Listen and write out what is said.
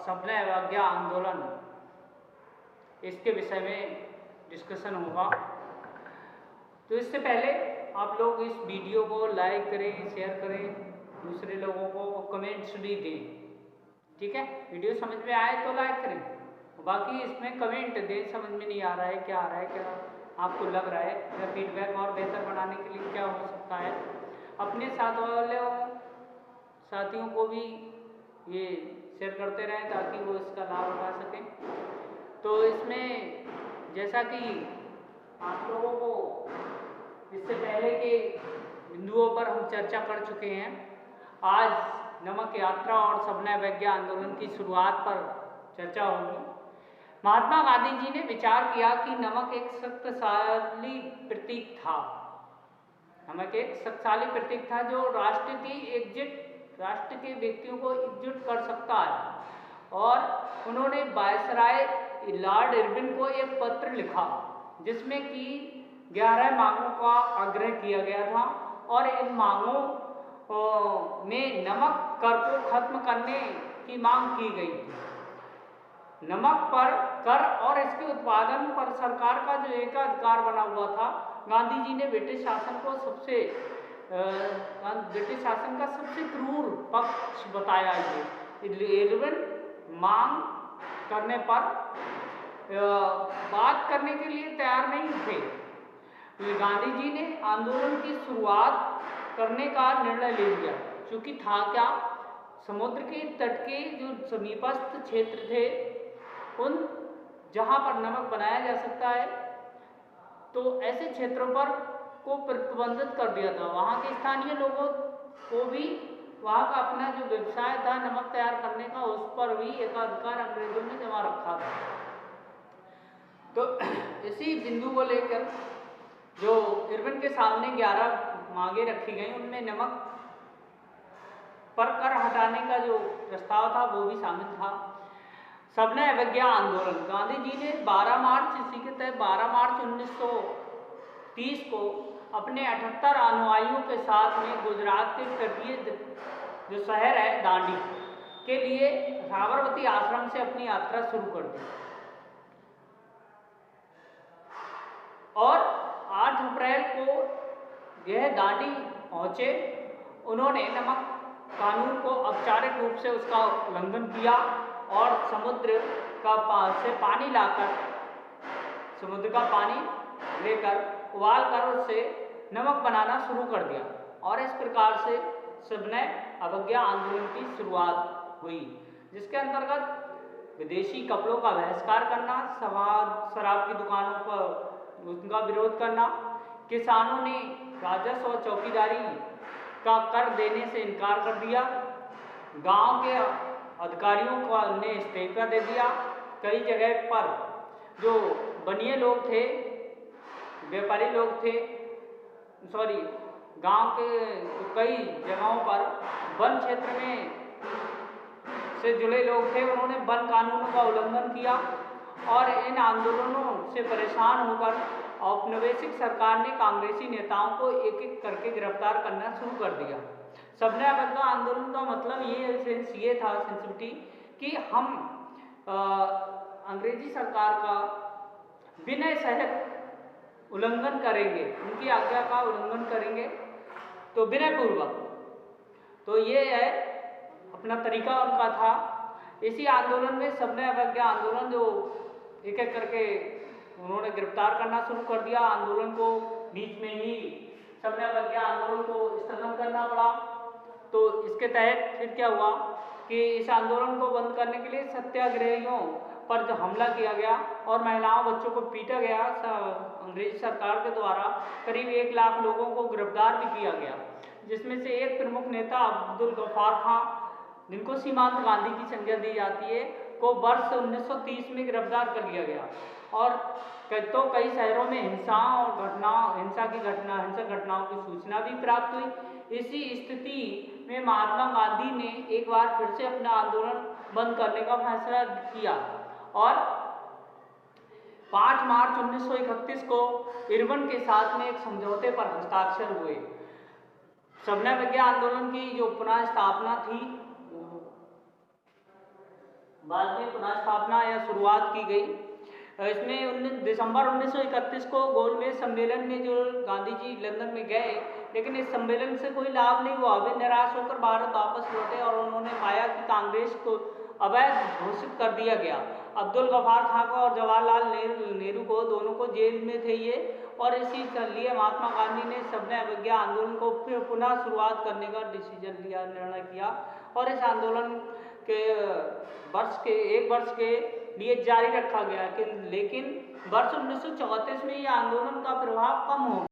सविनय अवज्ञा आंदोलन, इसके विषय में डिस्कशन होगा। तो इससे पहले आप लोग इस वीडियो को लाइक करें, शेयर करें, दूसरे लोगों को कमेंट्स भी दें, ठीक है। वीडियो समझ में आए तो लाइक करें, बाकी इसमें कमेंट दें, समझ में नहीं आ रहा है क्या आ रहा है, क्या आपको लग रहा है, या फीडबैक और बेहतर बनाने के लिए क्या हो सकता है। अपने साथ वाले साथियों को भी ये शेयर करते रहें ताकि वो इसका लाभ उठा सकें। तो इसमें जैसा कि आप लोगों को इससे पहले के बिंदुओं पर हम चर्चा कर चुके हैं, आज नमक यात्रा और सविनय अवज्ञा आंदोलन की शुरुआत पर चर्चा होगी। महात्मा गांधी जी ने विचार किया कि नमक एक शक्तिशाली प्रतीक था। नमक एक शक्तिशाली प्रतीक था जो राष्ट्र के व्यक्तियों को एकजुट कर सकता है। और उन्होंने वायसराय लॉर्ड इरविन को एक पत्र लिखा जिसमें कि 11 मांगों का आग्रह किया गया था और इन मांगों में नमक कर को खत्म करने की मांग की गई थी। नमक पर कर और इसके उत्पादन पर सरकार का जो एकाधिकार बना हुआ था, गांधी जी ने ब्रिटिश शासन का सबसे क्रूर पक्ष बताया। ये इरविन मांग करने पर बात करने के लिए तैयार नहीं थे। गांधी जी ने आंदोलन की शुरुआत करने का निर्णय ले लिया, क्योंकि था क्या, समुद्र के तट के जो समीपस्थ क्षेत्र थे, उन जहाँ पर नमक बनाया जा सकता है, तो ऐसे क्षेत्रों पर को प्रतिबंधित कर दिया था। वहाँ के स्थानीय लोगों को भी वहाँ का अपना जो व्यवसाय था नमक तैयार करने का, उस पर भी एकाधिकार अंग्रेजों ने जमा रखा था। तो इसी बिंदु को लेकर जो इरविन के सामने 11 मांगे रखी गई, उनमें नमक पर कर हटाने का जो प्रस्ताव था वो भी शामिल था। सविनय अवज्ञा आंदोलन, गांधी जी ने 12 मार्च इसी के तहत 12 मार्च 1930 को अपने 78 अनुयायियों के साथ में गुजरात के तटीय जो शहर है दांडी के लिए साबरमती आश्रम से अपनी यात्रा शुरू कर दी और 8 अप्रैल को यह दांडी पहुंचे। उन्होंने नमक कानून को औपचारिक रूप से उसका उल्लंघन किया और समुद्र से पानी लाकर, समुद्र का पानी लेकर उबाल कर उससे नमक बनाना शुरू कर दिया और इस प्रकार से सविनय अवज्ञा आंदोलन की शुरुआत हुई, जिसके अंतर्गत विदेशी कपड़ों का बहिष्कार करना, शराब की दुकानों पर उनका विरोध करना, किसानों ने राजस्व और चौकीदारी का कर देने से इनकार कर दिया, गांव के अधिकारियों को ने इस्तीफा दे दिया। कई जगह पर जो बनिए लोग थे, व्यापारी लोग थे, गांव के कई जगहों पर वन क्षेत्र में से जुड़े लोग थे, उन्होंने वन कानूनों का उल्लंघन किया और इन आंदोलनों से परेशान होकर औपनिवेशिक सरकार ने कांग्रेसी नेताओं को एक एक करके गिरफ्तार करना शुरू कर दिया। सविनय अवज्ञा आंदोलन का मतलब ये था सेंसिटिविटी कि हम अंग्रेजी सरकार का विनय सहित उल्लंघन करेंगे, उनकी आज्ञा का उल्लंघन करेंगे, तो विनयपूर्वक। तो ये है अपना तरीका उनका था। इसी आंदोलन में सविनय अवज्ञा आंदोलन जो एक एक करके उन्होंने गिरफ्तार करना शुरू कर दिया। आंदोलन को बीच में ही सविनय अवज्ञा आंदोलन को स्थगन करना पड़ा। तो इसके तहत फिर क्या हुआ कि इस आंदोलन को बंद करने के लिए सत्याग्रहियों पर जो हमला किया गया और महिलाओं बच्चों को पीटा गया अंग्रेजी सरकार के द्वारा, करीब 1 लाख लोगों को गिरफ्तार भी किया गया, जिसमें से एक प्रमुख नेता अब्दुल गफ्फार खां, जिनको सीमांत गांधी की संज्ञा दी जाती है, को वर्ष 1930 में गिरफ्तार कर लिया गया और कई शहरों में हिंसक घटनाओं की सूचना भी प्राप्त हुई। इसी स्थिति में महात्मा गांधी ने एक बार फिर से अपना आंदोलन बंद करने का फैसला किया और 5 मार्च 1931 को इरविन के साथ में एक समझौते पर हस्ताक्षर हुए। सविनय अवज्ञा आंदोलन की जो पुनः स्थापना थी बाद में पुनः स्थापना या शुरुआत की गई। इसमें 19 दिसंबर 1931 को गोलमेज सम्मेलन में जो गांधी जी लंदन में गए, लेकिन इस सम्मेलन से कोई लाभ नहीं हुआ। वे निराश होकर भारत वापस लौटे और उन्होंने पाया कि कांग्रेस को अवैध घोषित कर दिया गया। अब्दुल गफार खां को और जवाहरलाल नेहरू को, दोनों को जेल में थे ये, और इसी लिए महात्मा गांधी ने सबने अवज्ञा आंदोलन को फिर पुनः शुरुआत करने का डिसीजन लिया, निर्णय किया, और इस आंदोलन के एक वर्ष के लिए जारी रखा गया। लेकिन वर्ष 1934 में ये आंदोलन का प्रभाव कम हो गया।